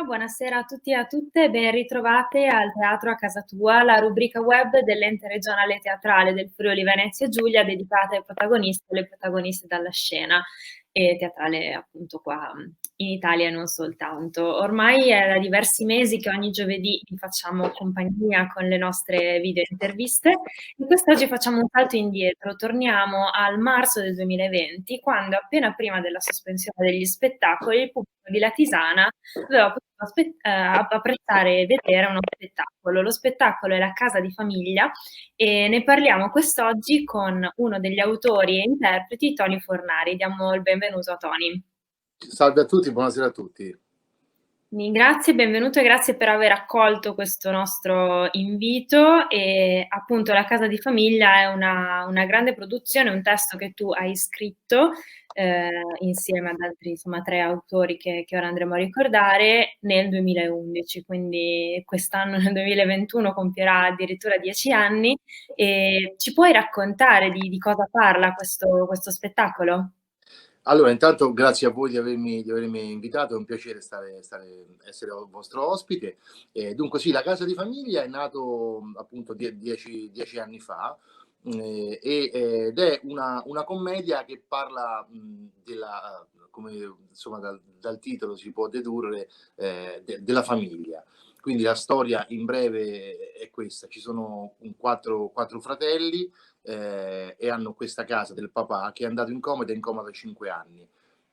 buonasera a tutti e a tutte, ben ritrovate al Teatro a Casa Tua, la rubrica web dell'Ente Regionale Teatrale del Friuli Venezia Giulia dedicata ai protagonisti e alle protagoniste dalla scena e teatrale appunto qua in Italia e non soltanto. Ormai è da diversi mesi che ogni giovedì vi facciamo compagnia con le nostre video interviste e quest'oggi facciamo un salto indietro, torniamo al marzo del 2020 quando appena prima della sospensione degli spettacoli il pubblico di Latisana aveva potuto apprezzare e vedere uno spettacolo. Lo spettacolo è La casa di famiglia e ne parliamo quest'oggi con uno degli autori e interpreti, Tony Fornari. Diamo il benvenuto a Tony. Salve a tutti, buonasera a tutti. Grazie, benvenuto e grazie per aver accolto questo nostro invito. E appunto La casa di famiglia è una grande produzione, un testo che tu hai scritto insieme ad altri, insomma, 3 autori che ora andremo a ricordare nel 2011, quindi quest'anno nel 2021 compierà addirittura 10 anni. E ci puoi raccontare di cosa parla questo spettacolo? Allora, intanto grazie a voi di avermi invitato, è un piacere essere vostro ospite. Dunque sì, La casa di famiglia è nato appunto 10 anni fa, ed è una commedia che parla della, come insomma dal titolo si può dedurre, della famiglia. Quindi la storia in breve è questa: ci sono quattro fratelli, e hanno questa casa del papà che è andato in coma ed è in coma da 5 anni.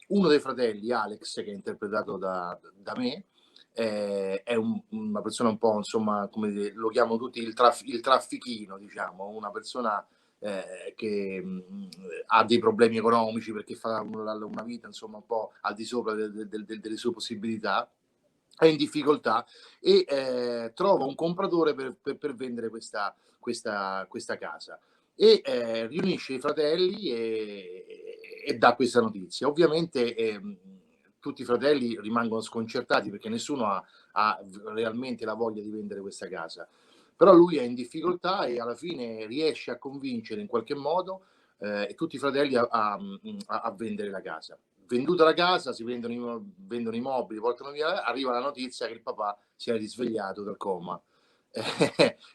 Uno dei fratelli, Alex, che è interpretato da me, è una persona un po', insomma, come dire, lo chiamano tutti il traffichino, diciamo, una persona che ha dei problemi economici perché fa una vita, insomma, un po' al di sopra delle sue possibilità, è in difficoltà e trova un compratore per vendere questa casa e riunisce i fratelli e dà questa notizia. Ovviamente tutti i fratelli rimangono sconcertati perché nessuno ha realmente la voglia di vendere questa casa. Però lui è in difficoltà e alla fine riesce a convincere in qualche modo tutti i fratelli a vendere la casa. Venduta la casa, si vendono i mobili, portano via, arriva la notizia che il papà si è risvegliato dal coma.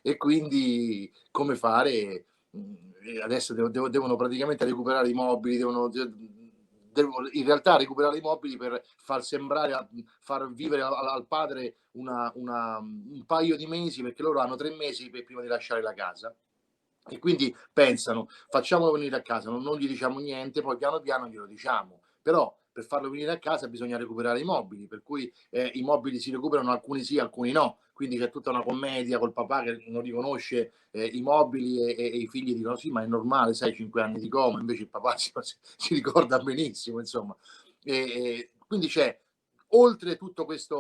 E quindi come fare? Adesso devono praticamente recuperare i mobili, devono in realtà recuperare i mobili per far vivere al padre un paio di mesi, perché loro hanno 3 mesi prima di lasciare la casa. E quindi pensano, facciamolo venire a casa, non gli diciamo niente, poi piano piano glielo diciamo. Però per farlo venire a casa bisogna recuperare i mobili, per cui i mobili si recuperano, alcuni sì, alcuni no. Quindi c'è tutta una commedia col papà che non riconosce i mobili e i figli dicono sì, ma è normale, sai, 5 anni di coma, invece il papà si ricorda benissimo, insomma. Quindi c'è, oltre tutto questa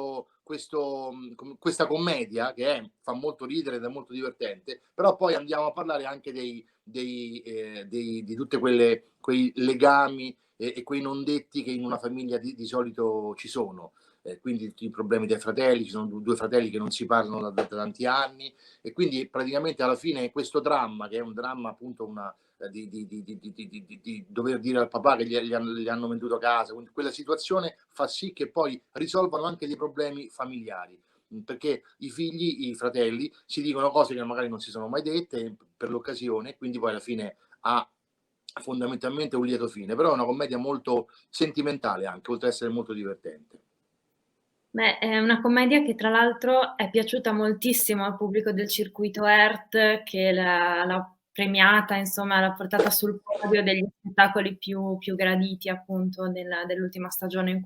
commedia che fa molto ridere ed è molto divertente, però poi andiamo a parlare anche di tutte quei legami e quei non detti che in una famiglia di solito ci sono. Quindi i problemi dei fratelli, ci sono 2 fratelli che non si parlano da tanti anni e quindi praticamente alla fine questo dramma, che è un dramma appunto di dover dire al papà che gli hanno venduto casa, quindi quella situazione fa sì che poi risolvano anche dei problemi familiari, perché i fratelli si dicono cose che magari non si sono mai dette per l'occasione, quindi poi alla fine ha fondamentalmente un lieto fine, però è una commedia molto sentimentale anche, oltre ad essere molto divertente. Beh, è una commedia che tra l'altro è piaciuta moltissimo al pubblico del circuito ERT, che l'ha premiata, insomma, l'ha portata sul podio degli spettacoli più graditi appunto dell'ultima stagione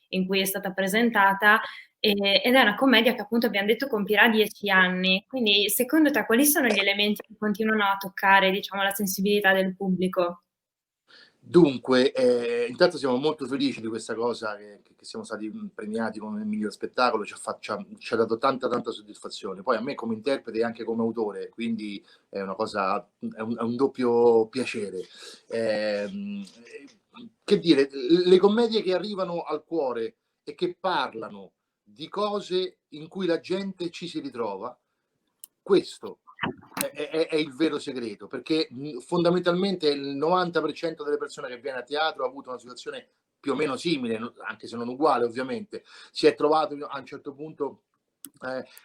in cui è stata presentata. Ed è una commedia che appunto abbiamo detto compirà 10 anni. Quindi secondo te quali sono gli elementi che continuano a toccare, diciamo, la sensibilità del pubblico? Dunque, intanto siamo molto felici di questa cosa che siamo stati premiati come miglior spettacolo, ci ha dato tanta soddisfazione. Poi a me come interprete e anche come autore, quindi è una cosa, è un doppio piacere. Ehm, che dire, le commedie che arrivano al cuore e che parlano di cose in cui la gente ci si ritrova, questo è il vero segreto, perché fondamentalmente il 90% delle persone che viene a teatro ha avuto una situazione più o meno simile, anche se non uguale ovviamente. Si è trovato a un certo punto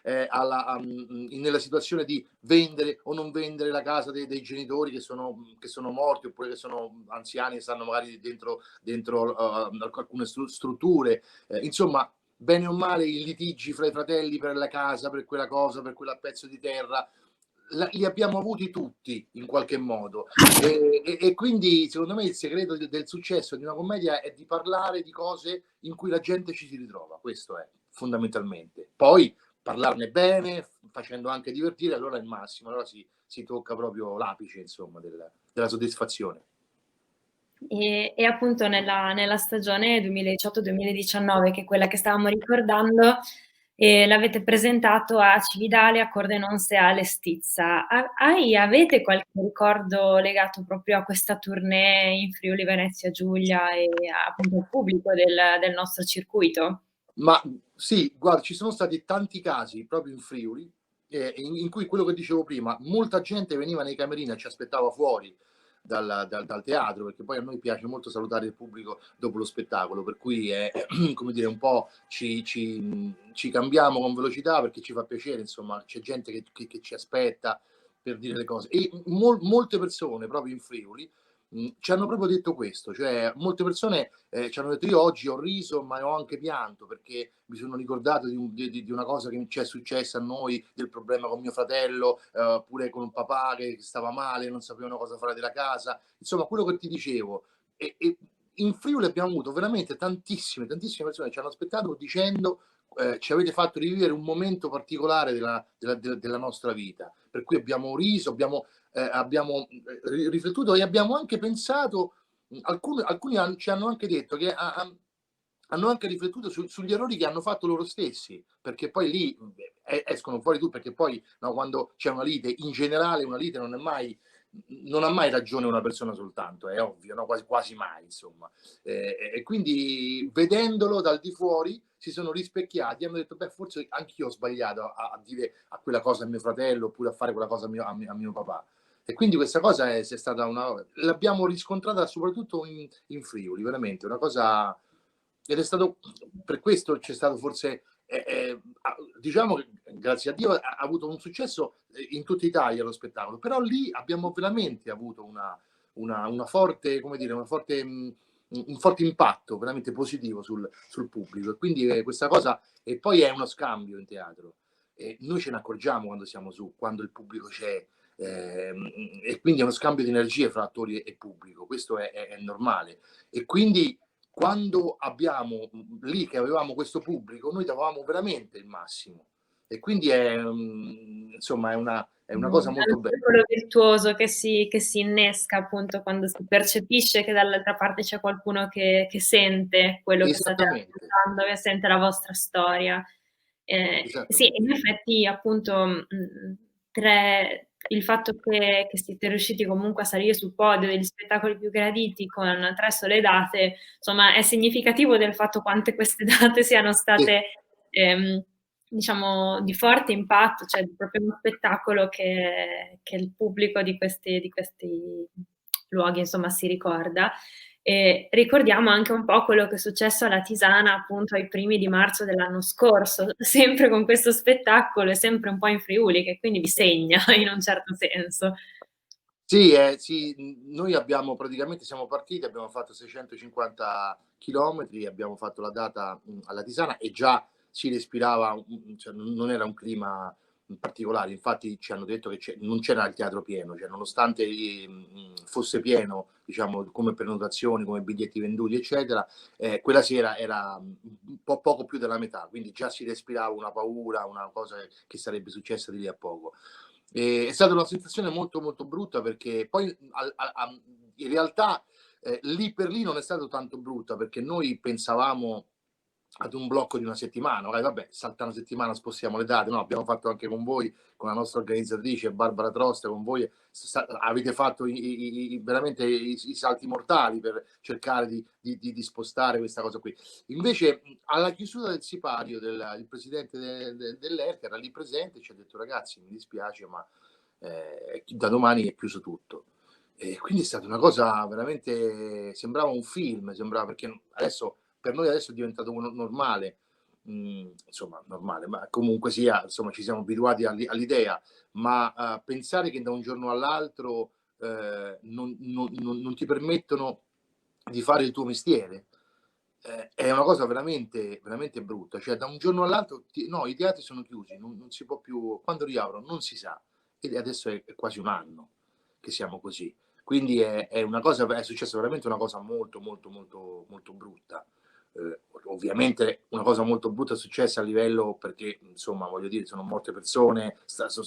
nella situazione di vendere o non vendere la casa dei genitori che sono morti, oppure che sono anziani e stanno magari dentro alcune strutture. Insomma, bene o male, i litigi fra i fratelli per la casa, per quella cosa, per quel pezzo di terra, li abbiamo avuti tutti in qualche modo. E quindi secondo me il segreto del successo di una commedia è di parlare di cose in cui la gente ci si ritrova. Questo è fondamentalmente. Poi parlarne bene, facendo anche divertire, allora è il massimo, allora si tocca proprio l'apice, insomma, della soddisfazione. E appunto nella stagione 2018-2019, che è quella che stavamo ricordando, l'avete presentato a Cividale, a Cordenonse e a Lestizza. Avete qualche ricordo legato proprio a questa tournée in Friuli Venezia Giulia e appunto al pubblico del nostro circuito? Ma sì, guarda, ci sono stati tanti casi proprio in Friuli, in cui quello che dicevo prima, molta gente veniva nei camerini e ci aspettava fuori dal teatro, perché poi a noi piace molto salutare il pubblico dopo lo spettacolo, per cui come dire, un po' ci cambiamo con velocità, perché ci fa piacere, insomma, c'è gente che ci aspetta per dire le cose. E molte persone proprio in Friuli ci hanno proprio detto questo, cioè molte persone ci hanno detto: io oggi ho riso ma ho anche pianto, perché mi sono ricordato di una cosa che ci è successa a noi, del problema con mio fratello, oppure con un papà che stava male, non sapevano cosa fare della casa, insomma quello che ti dicevo. E in Friuli abbiamo avuto veramente tantissime persone che ci hanno aspettato dicendo: ci avete fatto rivivere un momento particolare della nostra vita, per cui abbiamo riso, abbiamo riflettuto e abbiamo anche pensato, alcuni ci hanno anche detto che hanno anche riflettuto sugli errori che hanno fatto loro stessi, perché poi lì escono fuori tutto, perché poi no, quando c'è una lite, in generale una lite non ha mai ragione una persona soltanto, è ovvio, no? Quasi mai, insomma. E quindi vedendolo dal di fuori si sono rispecchiati e hanno detto: beh, forse anch'io ho sbagliato a dire a quella cosa a mio fratello, oppure a fare quella cosa a mio papà. E quindi questa cosa è stata l'abbiamo riscontrata soprattutto in Friuli, veramente una cosa. Ed è stato per questo c'è stato forse, diciamo che grazie a Dio ha avuto un successo in tutta Italia lo spettacolo, però lì abbiamo veramente avuto una forte, come dire, un forte impatto veramente positivo sul pubblico. E quindi questa cosa, e poi è uno scambio in teatro. E noi ce ne accorgiamo quando siamo su, quando il pubblico c'è, e quindi è uno scambio di energie fra attori e pubblico, questo è normale. E quindi quando abbiamo lì che avevamo questo pubblico, noi davamo veramente il massimo. E quindi insomma, è una cosa È molto un bella. circolo virtuoso che si innesca appunto quando si percepisce che dall'altra parte c'è qualcuno che sente quello che state Esattamente. raccontando, che sente la vostra storia. Sì, in Esattamente. effetti appunto il fatto che siete riusciti comunque a salire sul podio degli spettacoli più graditi con 3 sole date, insomma, è significativo del fatto quante queste date siano Sì. state diciamo di forte impatto, cioè proprio uno spettacolo che il pubblico di questi luoghi insomma si ricorda. E ricordiamo anche un po' quello che è successo alla Tisana appunto ai primi di marzo dell'anno scorso, sempre con questo spettacolo e sempre un po' in Friuli, che quindi vi segna in un certo senso. Sì, sì, noi abbiamo praticamente siamo partiti, abbiamo fatto 650 chilometri, abbiamo fatto la data alla Tisana e già si respirava, cioè non era un clima particolare, infatti ci hanno detto che non c'era il teatro pieno, cioè nonostante fosse pieno, diciamo, come prenotazioni, come biglietti venduti, eccetera, quella sera era un po' poco più della metà, quindi già si respirava una paura, una cosa che sarebbe successa di lì a poco. È stata una sensazione molto, molto brutta, perché poi in realtà lì per lì non è stato tanto brutta, perché noi pensavamo ad un blocco di una settimana, vabbè, salta una settimana, spostiamo le date, no, abbiamo fatto anche con voi, con la nostra organizzatrice Barbara Trosta, con voi avete fatto veramente i salti mortali per cercare di spostare questa cosa qui. Invece alla chiusura del sipario il presidente dell'ERC era lì presente e ci ha detto: ragazzi, mi dispiace, ma da domani è chiuso tutto. E quindi è stata una cosa veramente, sembrava un film, sembrava, perché adesso per noi adesso è diventato normale, insomma normale, ma comunque sia, insomma ci siamo abituati all'idea, ma, pensare che da un giorno all'altro, non ti permettono di fare il tuo mestiere, è una cosa veramente veramente brutta. Cioè da un giorno all'altro no, i teatri sono chiusi, non si può più, quando riaprono non si sa. Ed adesso è quasi un anno che siamo così. Quindi è una cosa, è successa veramente una cosa molto, molto, molto, molto brutta. Ovviamente una cosa molto brutta è successa a livello, perché insomma voglio dire, sono molte persone,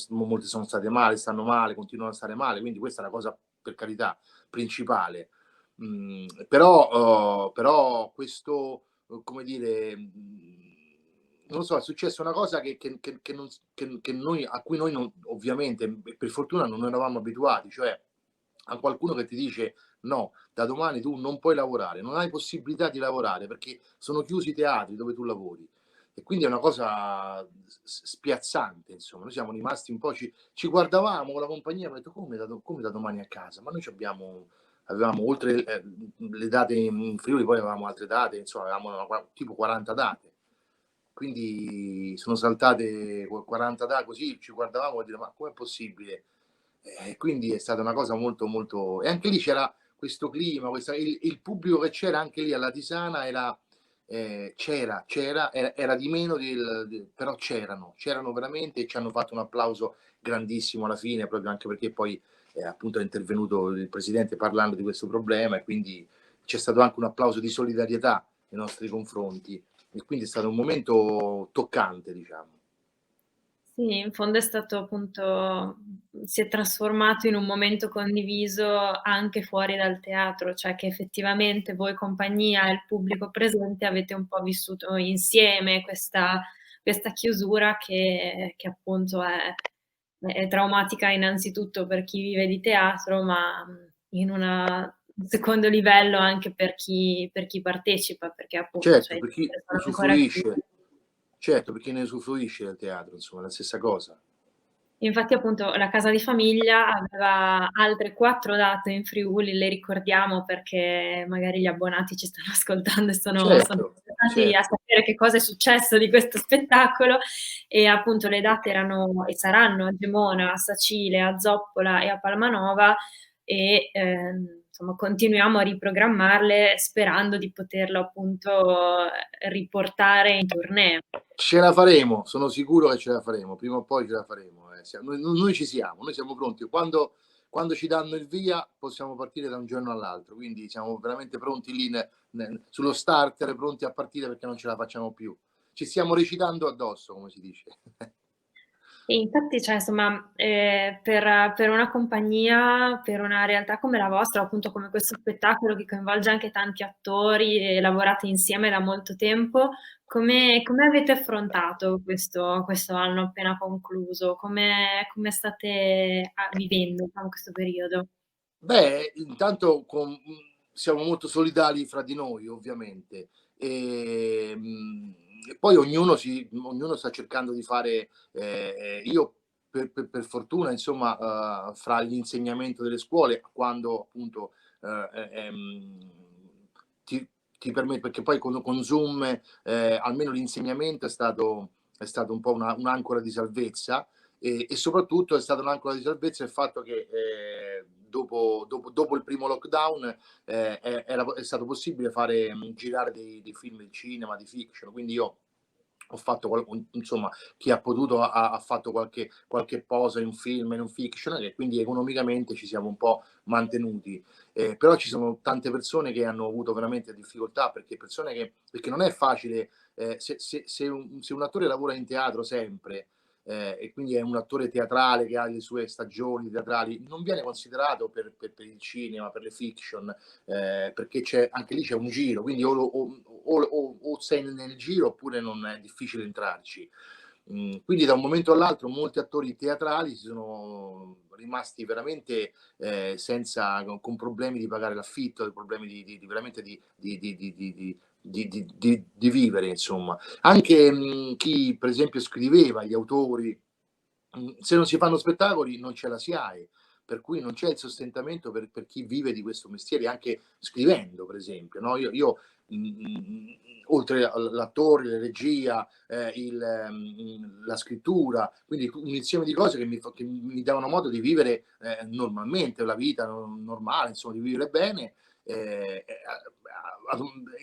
molte sono state male, stanno male, continuano a stare male, quindi questa è la cosa, per carità, principale. Però questo, come dire, non lo so, è successa una cosa che noi, a cui noi non, ovviamente, per fortuna non eravamo abituati, cioè a qualcuno che ti dice no, da domani tu non puoi lavorare, non hai possibilità di lavorare perché sono chiusi i teatri dove tu lavori. E quindi è una cosa spiazzante, insomma. Noi siamo rimasti un po', ci guardavamo con la compagnia e abbiamo detto come da domani a casa? Ma noi avevamo oltre le date in Friuli, poi avevamo altre date, insomma, avevamo tipo 40 date. Quindi sono saltate 40 date, così ci guardavamo e dire ma com'è possibile? Quindi è stata una cosa molto, molto. E anche lì c'era questo clima, il pubblico che c'era anche lì alla Tisana era, era di meno, però c'erano veramente, e ci hanno fatto un applauso grandissimo alla fine, proprio anche perché poi appunto è intervenuto il presidente parlando di questo problema, e quindi c'è stato anche un applauso di solidarietà nei nostri confronti, e quindi è stato un momento toccante, diciamo. Sì, in fondo è stato appunto, si è trasformato in un momento condiviso anche fuori dal teatro, cioè che effettivamente voi compagnia e il pubblico presente avete un po' vissuto insieme questa chiusura che appunto è traumatica innanzitutto per chi vive di teatro, ma in un secondo livello anche per chi partecipa, perché appunto, Certo, cioè, per chi sono ancora chiusi. usufruisce, certo, per chi ne usufruisce del teatro, insomma, è la stessa cosa. Infatti appunto la casa di famiglia aveva altre 4 date in Friuli, le ricordiamo perché magari gli abbonati ci stanno ascoltando e sono Certo, interessati a certo. sapere che cosa è successo di questo spettacolo, e appunto le date erano e saranno a Gemona, a Sacile, a Zoppola e a Palmanova, e insomma continuiamo a riprogrammarle sperando di poterlo appunto riportare in tournée. Ce la faremo, sono sicuro che ce la faremo, prima o poi ce la faremo. Noi ci siamo, noi siamo pronti. Quando ci danno il via possiamo partire da un giorno all'altro, quindi siamo veramente pronti lì sullo starter, pronti a partire perché non ce la facciamo più. Ci stiamo recitando addosso, come si dice. E infatti, cioè, insomma, per una compagnia, per una realtà come la vostra, appunto come questo spettacolo che coinvolge anche tanti attori e lavorate insieme da molto tempo, come avete affrontato questo anno appena concluso? Come state vivendo, diciamo, questo periodo? Beh, intanto siamo molto solidali fra di noi, ovviamente. E poi ognuno sta cercando di fare, io per fortuna, insomma, fra l'insegnamento delle scuole, quando appunto ti, ti permette, perché poi con Zoom, almeno l'insegnamento è stato un po' un'ancora di salvezza, e soprattutto è stata un'ancora di salvezza il fatto che dopo il primo lockdown è stato possibile girare dei film di cinema, di fiction, quindi io ho fatto insomma, chi ha potuto ha fatto qualche posa in un film, in un fiction, e quindi economicamente ci siamo un po' mantenuti. Però ci sono tante persone che hanno avuto veramente difficoltà, perché non è facile, se un attore lavora in teatro sempre, e quindi è un attore teatrale che ha le sue stagioni teatrali, non viene considerato per il cinema, per le fiction, perché anche lì c'è un giro, quindi o sei nel giro oppure non è difficile entrarci. Quindi da un momento all'altro molti attori teatrali si sono rimasti veramente senza, con problemi di pagare l'affitto, problemi veramente di vivere, insomma. Anche chi per esempio scriveva, gli autori, se non si fanno spettacoli non c'è la SIAE, per cui non c'è il sostentamento per chi vive di questo mestiere, anche scrivendo, per esempio, no? Io oltre all'attore, la regia, la scrittura, quindi un insieme di cose che mi davano modo di vivere normalmente, la vita normale, insomma, di vivere bene.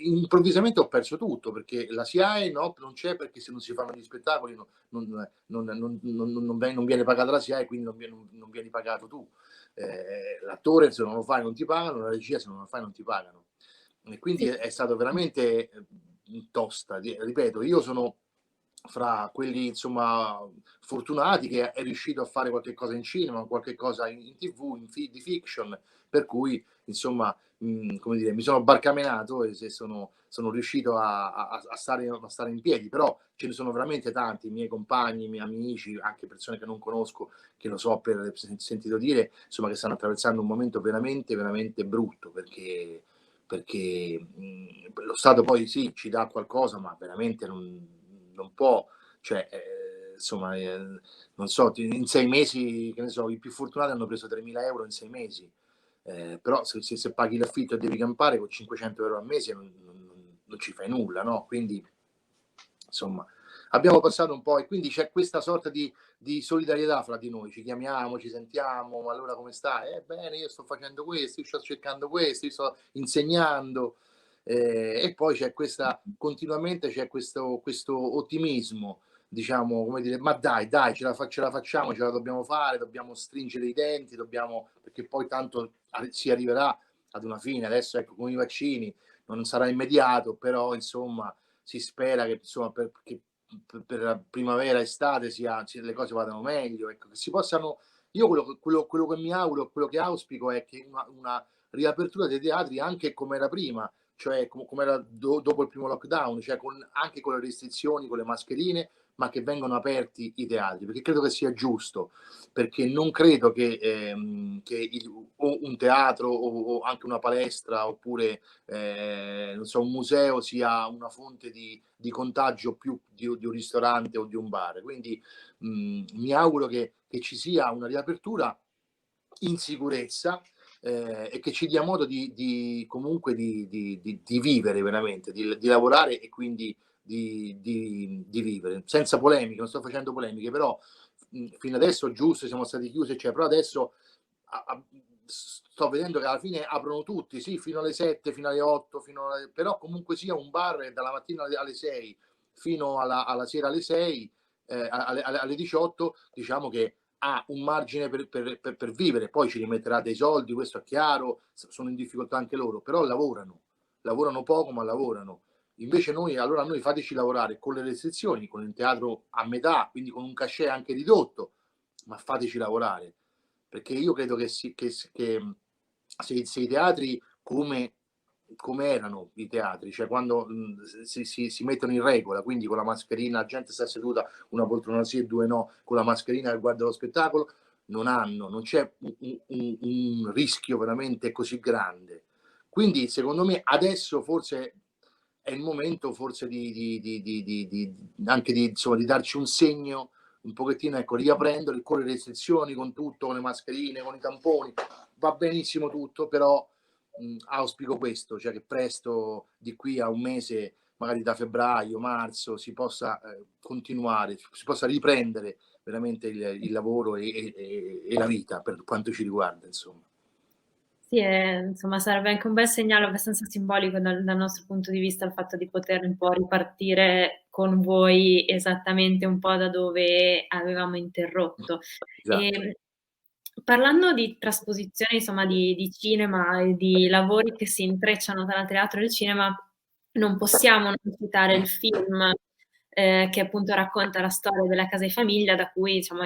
Improvvisamente ho perso tutto, perché la SIAE no, non c'è, perché se non si fanno gli spettacoli non viene pagata la SIAE, quindi non vieni pagato tu. L'attore se non lo fai non ti pagano, la regia se non lo fai non ti pagano. E quindi Sì. è stato veramente tosta. Ripeto, io sono fra quelli insomma fortunati che è riuscito a fare qualche cosa in cinema, qualche cosa in TV, di fiction, per cui insomma come dire, mi sono barcamenato e sono riuscito a stare in piedi, però ce ne sono veramente tanti, i miei compagni, i miei amici, anche persone che non conosco, che lo so per sentito dire, insomma, che stanno attraversando un momento veramente, veramente brutto, perché lo Stato poi sì, ci dà qualcosa, ma veramente non può, cioè, insomma, non so, in 6 mesi, che ne so, i più fortunati hanno preso 3.000 euro in 6 mesi, però se paghi l'affitto e devi campare con 500 euro al mese non ci fai nulla, no? Quindi, insomma, abbiamo passato un po' e quindi c'è questa sorta di solidarietà fra di noi, ci chiamiamo, ci sentiamo, ma allora come stai? Bene, io sto facendo questo, io sto cercando questo, io sto insegnando, e poi continuamente c'è questo ottimismo, diciamo, come dire, ma dai, ce la facciamo, ce la dobbiamo fare, dobbiamo stringere i denti, perché poi tanto si arriverà ad una fine, adesso ecco, con i vaccini non sarà immediato, però insomma si spera che insomma che per la primavera, estate le cose vadano meglio, ecco, che si possano. Io quello che mi auguro, quello che auspico è che una riapertura dei teatri anche come era prima, cioè come era dopo il primo lockdown, cioè anche con le restrizioni, con le mascherine, ma che vengano aperti i teatri, perché credo che sia giusto, perché non credo che o un teatro o anche una palestra oppure non so, un museo sia una fonte di contagio più di un ristorante o di un bar. Quindi mi auguro che ci sia una riapertura in sicurezza, e che ci dia modo comunque di vivere veramente, di lavorare e quindi di vivere, senza polemiche, non sto facendo polemiche, però fino adesso giusto siamo stati chiusi, cioè, però adesso sto vedendo che alla fine aprono tutti, sì, fino alle 7, fino alle 8, però comunque sia un bar dalla mattina alle 6 fino alla sera alle 6, alle 18, diciamo che ha un margine per vivere, poi ci rimetterà dei soldi, questo è chiaro, sono in difficoltà anche loro, però lavorano poco ma lavorano. Invece allora noi fateci lavorare con le restrizioni, con il teatro a metà, quindi con un cachet anche ridotto, ma fateci lavorare, perché io credo che se i teatri come erano i teatri, cioè quando si mettono in regola, quindi con la mascherina, la gente sta seduta, una poltrona sì e due no, con la mascherina che guarda lo spettacolo, non c'è un rischio veramente così grande. Quindi secondo me adesso forse è il momento forse anche insomma, di darci un segno un pochettino, ecco, riaprendoli con le restrizioni, con tutto, con le mascherine, con i tamponi, va benissimo tutto, però auspico questo, cioè che presto, di qui a un mese, magari da febbraio, marzo, si possa continuare, si possa riprendere veramente il lavoro e la vita per quanto ci riguarda, insomma. Sì, insomma sarebbe anche un bel segnale abbastanza simbolico dal nostro punto di vista, il fatto di poter un po' ripartire con voi esattamente un po' da dove avevamo interrotto. Esatto. Parlando di trasposizione insomma di cinema e di lavori che si intrecciano tra il teatro e il cinema, non possiamo non citare il film, che appunto racconta la storia della casa di famiglia, da cui diciamo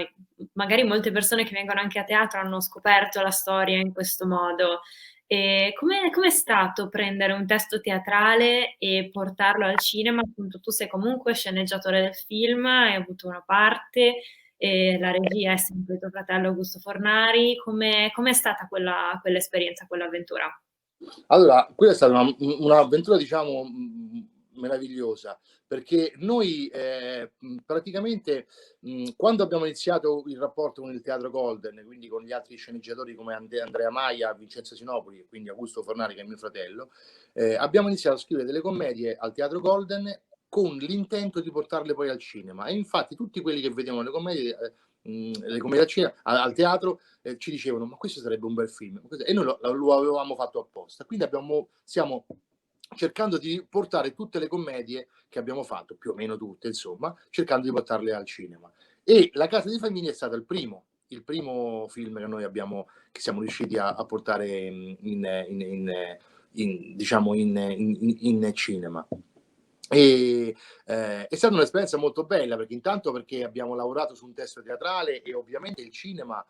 magari molte persone che vengono anche a teatro hanno scoperto la storia in questo modo. Com'è stato prendere un testo teatrale e portarlo al cinema? Appunto, tu sei comunque sceneggiatore del film, hai avuto una parte, la regia è sempre tuo fratello Augusto Fornari. Com'è stata quell'esperienza, quell'avventura? Allora, quella è stata un'avventura, diciamo, meravigliosa, perché noi praticamente quando abbiamo iniziato il rapporto con il Teatro Golden, quindi con gli altri sceneggiatori come Andrea Maia, Vincenzo Sinopoli e quindi Augusto Fornari, che è mio fratello, abbiamo iniziato a scrivere delle commedie al Teatro Golden con l'intento di portarle poi al cinema. E infatti tutti quelli che vedevano le commedie al, al teatro ci dicevano ma questo sarebbe un bel film, e noi lo avevamo fatto apposta, quindi stiamo cercando di portare tutte le commedie che abbiamo fatto, più o meno tutte insomma, cercando di portarle al cinema. E La Casa di Famiglia è stato il primo film che noi abbiamo, che siamo riusciti a portare diciamo in cinema. E è stata un'esperienza molto bella, perché intanto perché abbiamo lavorato su un testo teatrale e ovviamente il cinema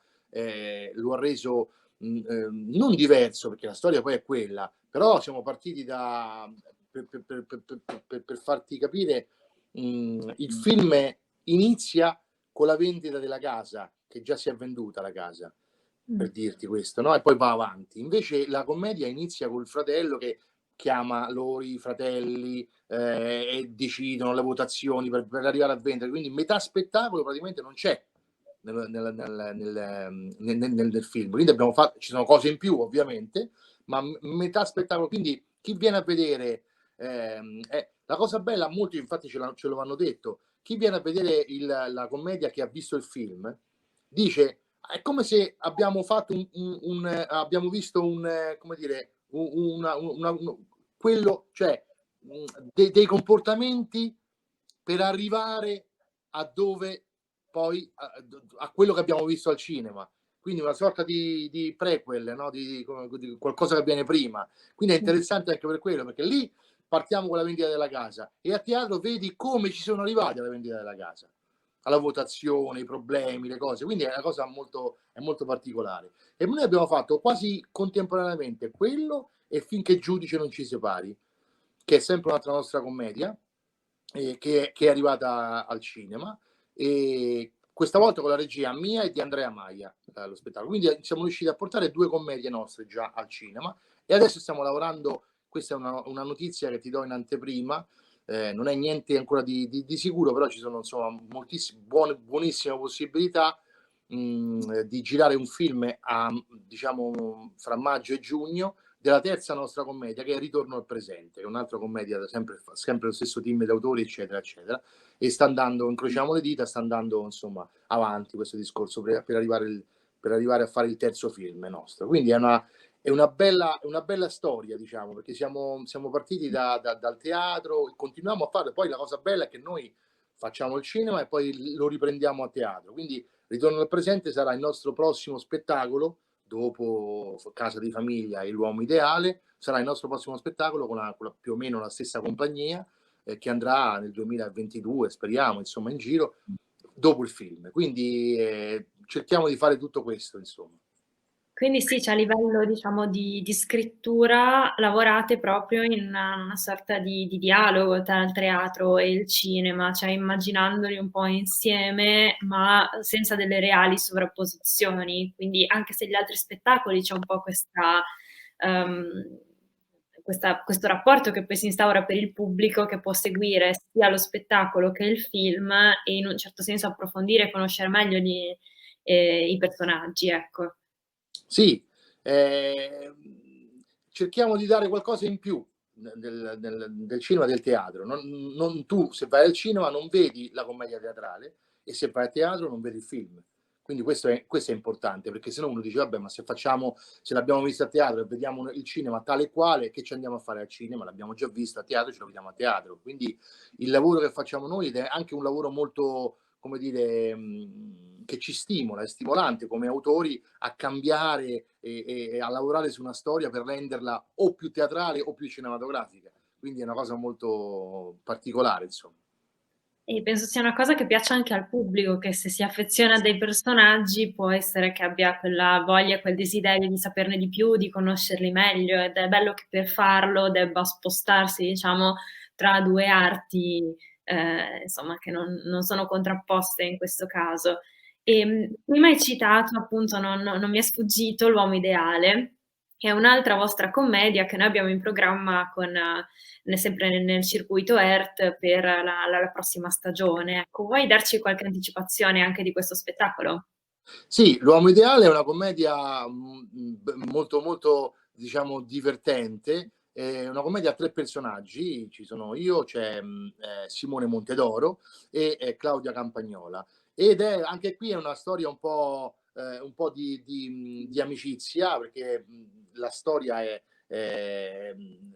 lo ha reso non diverso, perché la storia poi è quella, però siamo partiti per farti capire, il film inizia con la vendita della casa, che già si è venduta la casa, per dirti questo, no? E poi va avanti. Invece la commedia inizia col fratello che chiama loro i fratelli e decidono le votazioni per arrivare a vendere, quindi metà spettacolo praticamente non c'è nel film, quindi abbiamo fatto, ci sono cose in più ovviamente, ma metà spettacolo, quindi chi viene a vedere la cosa bella, molti infatti ce lo hanno detto, chi viene a vedere la commedia che ha visto il film dice è come se abbiamo fatto abbiamo visto come dire, quello, cioè dei comportamenti per arrivare a dove poi a quello che abbiamo visto al cinema. Quindi una sorta di prequel, no? di qualcosa che avviene prima. Quindi è interessante anche per quello, perché lì partiamo con la vendita della casa e a teatro vedi come ci sono arrivati alla vendita della casa, alla votazione, i problemi, le cose. Quindi è una cosa è molto particolare. E noi abbiamo fatto quasi contemporaneamente quello e Finché Giudice non ci separi, che è sempre un'altra nostra commedia, che è arrivata al cinema, e questa volta con la regia mia e di Andrea Maia, lo spettacolo. Quindi siamo riusciti a portare 2 commedie nostre già al cinema e adesso stiamo lavorando, questa è una notizia che ti do in anteprima, non è niente ancora di sicuro, però ci sono insomma buonissime possibilità di girare un film diciamo fra maggio e giugno della terza nostra commedia, che è Ritorno al presente, che è un'altra commedia sempre lo stesso team di autori eccetera eccetera, e sta andando, incrociamo le dita, sta andando insomma avanti questo discorso per arrivare a fare il terzo film nostro. Quindi è una bella storia, diciamo, perché siamo partiti dal teatro, continuiamo a farlo, poi la cosa bella è che noi facciamo il cinema e poi lo riprendiamo a teatro, quindi Ritorno al presente sarà il nostro prossimo spettacolo, dopo Casa di Famiglia e L'uomo ideale, sarà il nostro prossimo spettacolo con più o meno la stessa compagnia, che andrà nel 2022, speriamo, insomma, in giro, dopo il film. Quindi cerchiamo di fare tutto questo, insomma. Quindi sì, cioè a livello diciamo di scrittura lavorate proprio in una sorta di dialogo tra il teatro e il cinema, cioè immaginandoli un po' insieme, ma senza delle reali sovrapposizioni. Quindi anche se gli altri spettacoli c'è un po' questo rapporto che poi si instaura per il pubblico, che può seguire sia lo spettacolo che il film e in un certo senso approfondire e conoscere meglio i personaggi, ecco. Sì, cerchiamo di dare qualcosa in più del cinema e del teatro. Tu, se vai al cinema, non vedi la commedia teatrale, e se vai a teatro non vedi il film. Quindi questo è importante, perché se no uno dice, vabbè, ma se l'abbiamo visto a teatro e vediamo il cinema tale e quale, che ci andiamo a fare al cinema? L'abbiamo già visto a teatro, ce lo vediamo a teatro. Quindi il lavoro che facciamo noi, ed è anche un lavoro molto, come dire, che ci stimola, è stimolante come autori a cambiare e a lavorare su una storia per renderla o più teatrale o più cinematografica. Quindi è una cosa molto particolare, insomma. E penso sia una cosa che piace anche al pubblico, che se si affeziona a dei personaggi può essere che abbia quella voglia, quel desiderio di saperne di più, di conoscerli meglio, ed è bello che per farlo debba spostarsi, diciamo, tra due arti, insomma, che non sono contrapposte in questo caso. Prima hai citato, appunto, non mi è sfuggito, L'uomo ideale, è un'altra vostra commedia che noi abbiamo in programma con sempre nel circuito ERT per la prossima stagione. Ecco, vuoi darci qualche anticipazione anche di questo spettacolo? Sì, L'uomo ideale è una commedia, molto, molto, diciamo, divertente. È una commedia a 3 personaggi, ci sono io, c'è, Simone Montedoro e, Claudia Campagnola. Ed è anche qui è una storia un po' di amicizia, perché, la storia è,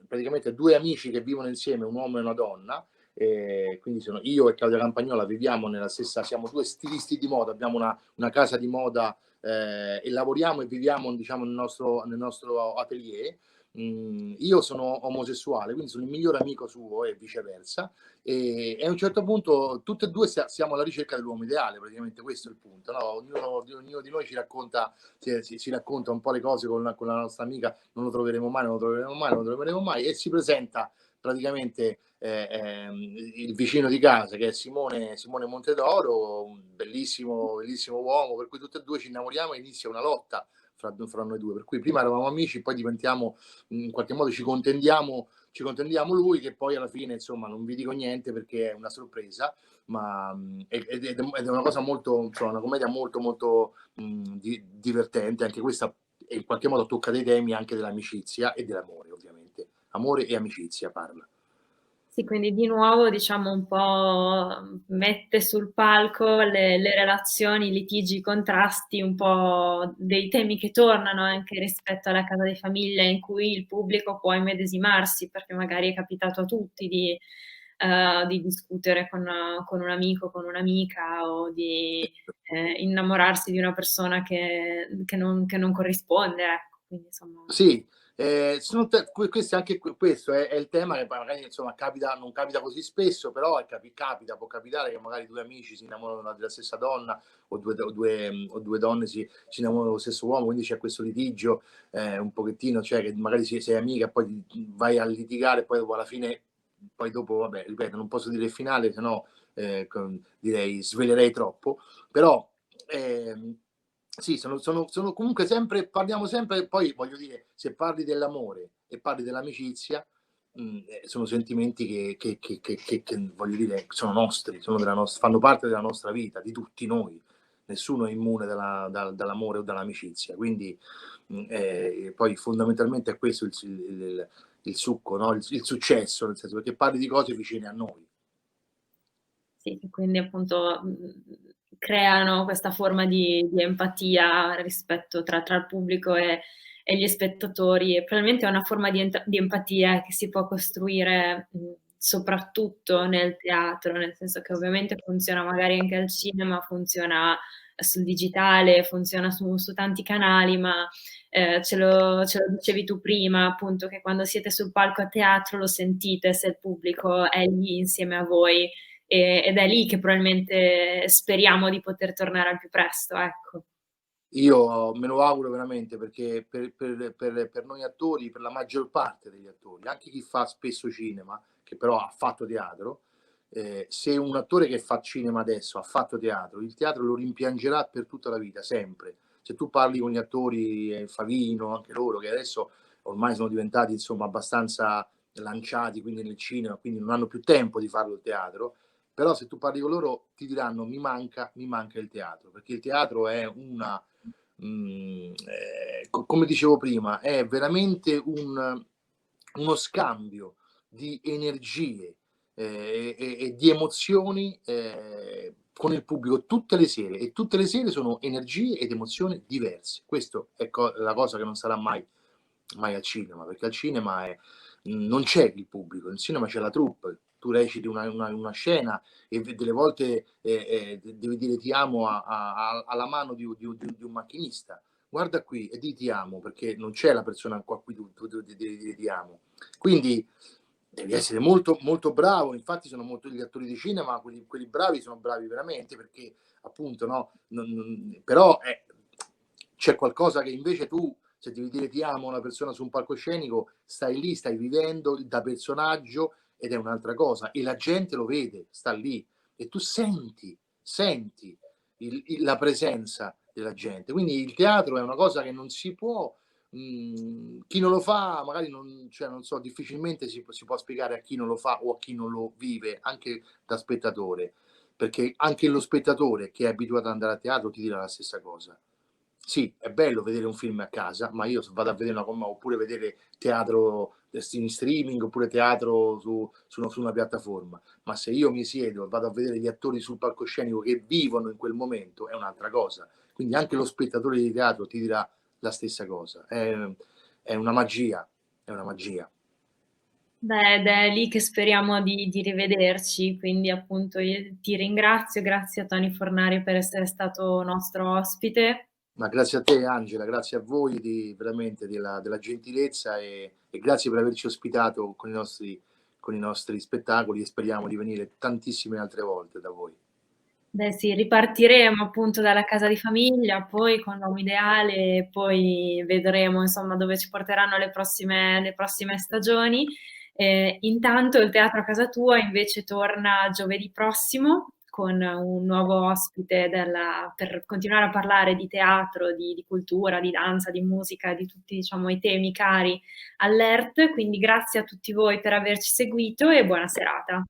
praticamente 2 amici che vivono insieme, un uomo e una donna, quindi sono io e Claudia Campagnola viviamo nella stessa, siamo 2 stilisti di moda, abbiamo una casa di moda, e lavoriamo e viviamo, diciamo, nel nostro atelier. Io sono omosessuale, quindi sono il migliore amico suo e viceversa, e a un certo punto tutte e due siamo alla ricerca dell'uomo ideale, praticamente questo è il punto, no? Ognuno di noi ci racconta, si racconta un po' le cose con la nostra amica, non lo troveremo mai, non lo troveremo mai, non lo troveremo mai, e si presenta praticamente, il vicino di casa, che è Simone Montedoro, un bellissimo, bellissimo uomo, per cui tutti e due ci innamoriamo e inizia una lotta fra noi due. Per cui prima eravamo amici, poi diventiamo, in qualche modo ci contendiamo lui, che poi alla fine, insomma, non vi dico niente perché è una sorpresa, ma, ed è una cosa molto, insomma, una commedia molto, molto, divertente. Anche questa in qualche modo tocca dei temi anche dell'amicizia e dell'amore, ovviamente. Amore e amicizia parla. Sì, quindi di nuovo diciamo un po' mette sul palco le relazioni, i litigi, i contrasti, un po' dei temi che tornano anche rispetto alla casa di famiglia in cui il pubblico può immedesimarsi, perché magari è capitato a tutti di discutere con un amico, con un'amica o di innamorarsi di una persona che non corrisponde, ecco. Quindi insomma Sì, sono questo, anche questo è il tema che poi magari, insomma, non capita così spesso, però capita, può capitare che magari due amici si innamorano della stessa donna, o due donne si innamorano dello stesso uomo, quindi c'è questo litigio, un pochettino, cioè che magari sei amica e poi vai a litigare, poi dopo alla fine, poi dopo, vabbè, ripeto, non posso dire il finale, se no, direi svelerei troppo, però, ehm, sì, sono comunque sempre, parliamo sempre, poi voglio dire, se parli dell'amore e parli dell'amicizia, sono sentimenti che voglio dire, sono nostri, fanno parte della nostra vita, di tutti noi. Nessuno è immune dall'amore o dall'amicizia. Quindi, poi fondamentalmente è questo il succo, no? Il successo, nel senso, perché parli di cose vicine a noi. sì, che quindi appunto, creano questa forma di empatia rispetto tra il pubblico e gli spettatori e probabilmente è una forma di empatia che si può costruire, soprattutto nel teatro, nel senso che ovviamente funziona magari anche al cinema, funziona sul digitale, funziona su tanti canali, ma, ce lo dicevi tu prima, appunto, che quando siete sul palco a teatro lo sentite se il pubblico è lì insieme a voi. Ed è lì che probabilmente speriamo di poter tornare al più presto, ecco. Io me lo auguro veramente, perché per noi attori, per la maggior parte degli attori, anche chi fa spesso cinema, che però ha fatto teatro, se un attore che fa cinema adesso ha fatto teatro, il teatro lo rimpiangerà per tutta la vita, sempre. Se tu parli con gli attori, Favino, anche loro, che adesso ormai sono diventati, insomma, abbastanza lanciati, quindi nel cinema, quindi non hanno più tempo di farlo il teatro, però se tu parli con loro ti diranno: mi manca il teatro, perché il teatro è una, come dicevo prima, è veramente uno scambio di energie, e di emozioni, con il pubblico tutte le sere, e tutte le sere sono energie ed emozioni diverse. Questo è la cosa che non sarà mai al cinema, perché al cinema non c'è il pubblico, al cinema c'è la troupe. Tu reciti una scena e delle volte, devi dire ti amo alla mano di un macchinista. Guarda qui e di ti amo, perché non c'è la persona a cui tu devi dire ti amo. Quindi devi essere molto, molto bravo. Infatti sono molto gli attori di cinema, quelli bravi sono bravi veramente, perché appunto, no, però c'è qualcosa che invece tu, se devi dire ti amo a una persona su un palcoscenico, stai lì, stai vivendo da personaggio, ed è un'altra cosa, e la gente lo vede, sta lì, e tu senti la presenza della gente. Quindi il teatro è una cosa che non si può, Chi non lo fa magari non, cioè, non so, difficilmente si può spiegare a chi non lo fa o a chi non lo vive, anche da spettatore, perché anche lo spettatore che è abituato ad andare a teatro ti dirà la stessa cosa. Sì, è bello vedere un film a casa, ma io se vado a vedere una comma oppure vedere teatro in streaming, oppure teatro su una piattaforma, ma se io mi siedo e vado a vedere gli attori sul palcoscenico che vivono in quel momento è un'altra cosa. Quindi anche lo spettatore di teatro ti dirà la stessa cosa. È una magia, è una magia. Beh, ed è lì che speriamo di rivederci, quindi appunto io ti ringrazio, grazie a Tony Fornari per essere stato nostro ospite. Ma grazie a te Angela, grazie a voi veramente della gentilezza e grazie per averci ospitato con i nostri spettacoli e speriamo di venire tantissime altre volte da voi. Beh sì, ripartiremo appunto dalla casa di famiglia, poi con l'uomo ideale e poi vedremo insomma dove ci porteranno le prossime stagioni. Intanto il Teatro a Casa Tua invece torna giovedì prossimo con un nuovo ospite per continuare a parlare di teatro, di cultura, di danza, di musica, di tutti diciamo, i temi cari all'ERT. Quindi grazie a tutti voi per averci seguito e buona serata.